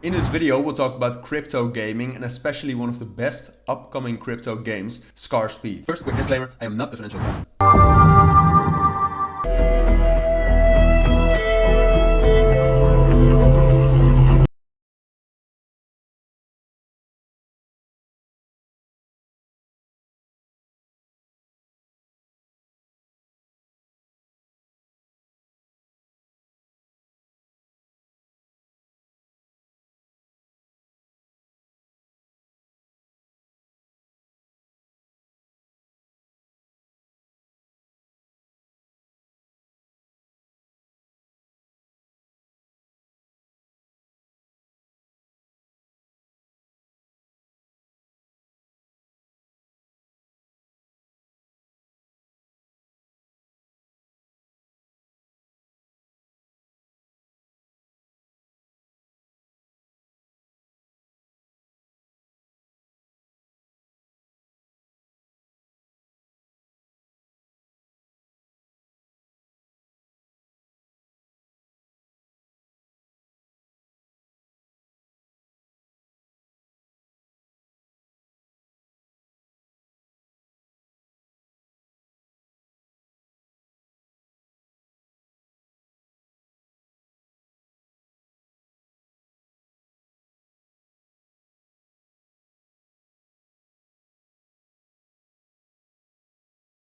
In this video, we'll talk about crypto gaming and especially one of the best upcoming crypto games, ScarSpeed. First, quick disclaimer, I am not a financial advisor.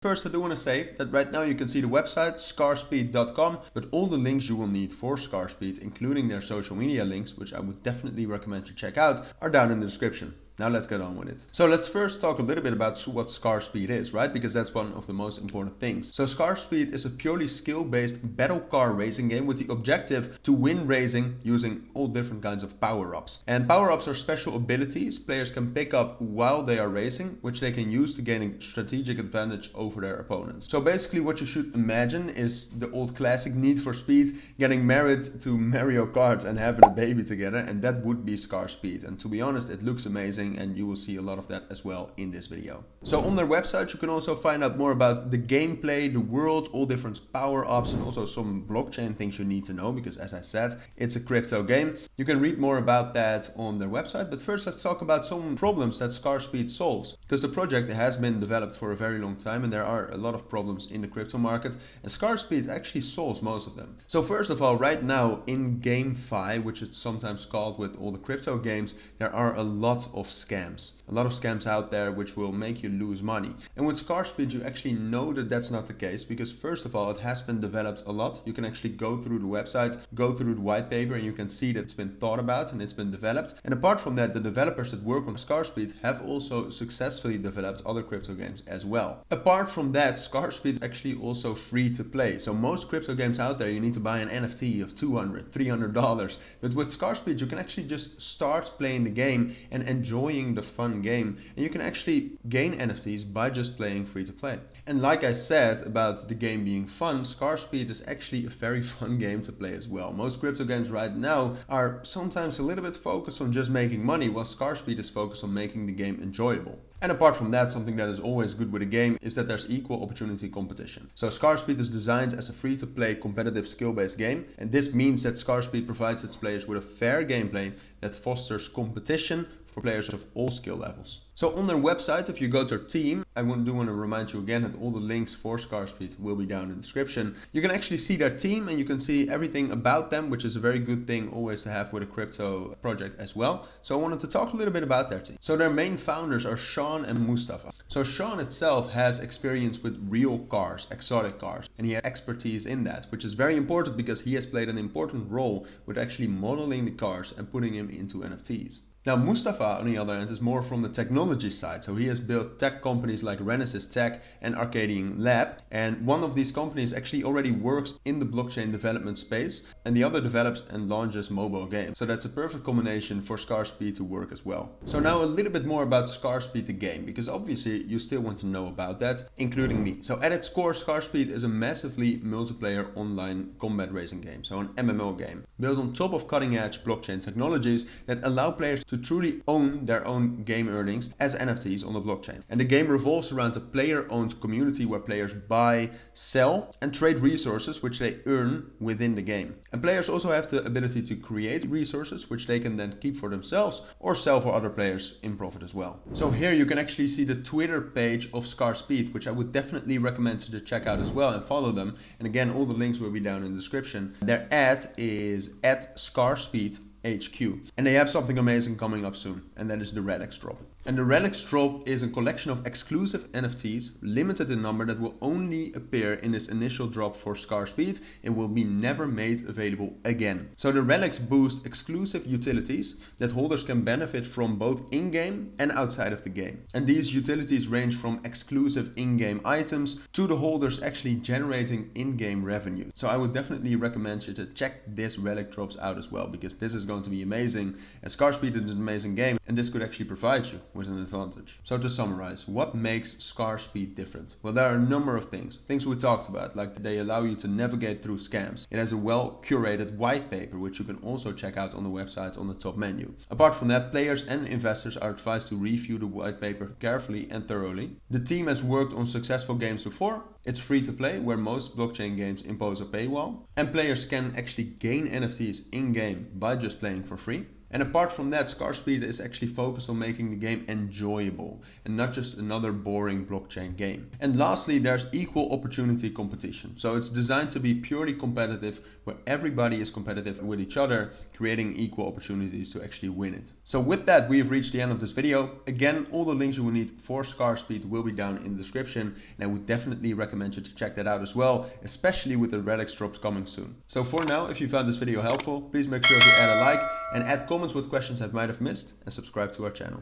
First, I do want to say that right now you can see the website scarspeed.com, but all the links you will need for ScarSpeed, including their social media links, which I would definitely recommend you check out, are down in the description. Now let's get on with it. So let's first talk a little bit about what ScarSpeed is, right? Because that's one of the most important things. So ScarSpeed is a purely skill-based battle car racing game with the objective to win racing using all different kinds of power-ups. And power-ups are special abilities players can pick up while they are racing, which they can use to gain a strategic advantage over their opponents. So basically what you should imagine is the old classic Need for Speed getting married to Mario Kart and having a baby together, and that would be ScarSpeed. And to be honest, it looks amazing, and you will see a lot of that as well in this video. So on their website you can also find out more about the gameplay, the world, all different power-ups, and also some blockchain things you need to know, because as I said, it's a crypto game. You can read more about that on their website, but first let's talk about some problems that ScarSpeed solves, because the project has been developed for a very long time and there are a lot of problems in the crypto market, and ScarSpeed actually solves most of them. So first of all, right now in GameFi, which it's sometimes called with all the crypto games, there are a lot of scams. A lot of scams out there which will make you lose money. And with ScarSpeed you actually know that that's not the case, because first of all it has been developed a lot. You can actually go through the website, go through the white paper, and you can see that it's been thought about and it's been developed. And apart from that, the developers that work on ScarSpeed have also successfully developed other crypto games as well. Apart from that, ScarSpeed is actually also free to play. So most crypto games out there you need to buy an NFT of $200, $300. But with ScarSpeed you can actually just start playing the game and enjoying the fun game, and you can actually gain NFTs by just playing free to play. And like I said about the game being fun, ScarSpeed is actually a very fun game to play as well. Most crypto games right now are sometimes a little bit focused on just making money, while ScarSpeed is focused on making the game enjoyable. And apart from that, something that is always good with a game is that there's equal opportunity competition. So ScarSpeed is designed as a free-to-play competitive skill-based game, and this means that ScarSpeed provides its players with a fair gameplay that fosters competition for players of all skill levels. So on their website, if you go to their team, I do want to remind you again that all the links for ScarSpeed will be down in the description. You can actually see their team and you can see everything about them, which is a very good thing always to have with a crypto project as well. So I wanted to talk a little bit about their team. So their main founders are Sean and Mustafa. So Sean itself has experience with real cars, exotic cars, and he has expertise in that, which is very important because he has played an important role with actually modeling the cars and putting them into NFTs. Now Mustafa, on the other hand, is more from the technology side. So he has built tech companies like Renesys Tech and Arcadian Lab. And one of these companies actually already works in the blockchain development space, and the other develops and launches mobile games. So that's a perfect combination for ScarSpeed to work as well. So now a little bit more about ScarSpeed the game, because obviously you still want to know about that, including me. So at its core, ScarSpeed is a massively multiplayer online combat racing game. So an MMO game built on top of cutting edge blockchain technologies that allow players to truly own their own game earnings as NFTs on the blockchain. And the game revolves around a player-owned community where players buy, sell, and trade resources which they earn within the game. And players also have the ability to create resources which they can then keep for themselves or sell for other players in profit as well. So here you can actually see the Twitter page of ScarSpeed, which I would definitely recommend you to check out as well and follow them. And again, all the links will be down in the description. Their ad is @ScarSpeed HQ. And they have something amazing coming up soon, and that is the Relics Drop. And the Relics Drop is a collection of exclusive NFTs, limited in number, that will only appear in this initial drop for ScarSpeed and will be never made available again. So the Relics boost exclusive utilities that holders can benefit from both in-game and outside of the game. And these utilities range from exclusive in-game items to the holders actually generating in-game revenue. So I would definitely recommend you to check this Relic Drops out as well, because this is going to be amazing, and ScarSpeed is an amazing game, and this could actually provide you with an advantage. So to summarize, what makes ScarSpeed different? Well, there are a number of things we talked about, like they allow you to navigate through scams. It has a well curated white paper, which you can also check out on the website on the top menu. Apart from that, players and investors are advised to review the white paper carefully and thoroughly. The team has worked on successful games before. It's free to play, where most blockchain games impose a paywall, and players can actually gain NFTs in-game by just playing for free. And apart from that, ScarSpeed is actually focused on making the game enjoyable and not just another boring blockchain game. And lastly, there's equal opportunity competition. So it's designed to be purely competitive, where everybody is competitive with each other, creating equal opportunities to actually win it. So with that, we have reached the end of this video. Again, all the links you will need for ScarSpeed will be down in the description, and I would definitely recommend you to check that out as well, especially with the Relics drops coming soon. So for now, if you found this video helpful, please make sure to add a like and add comments with questions I might have missed, and subscribe to our channel.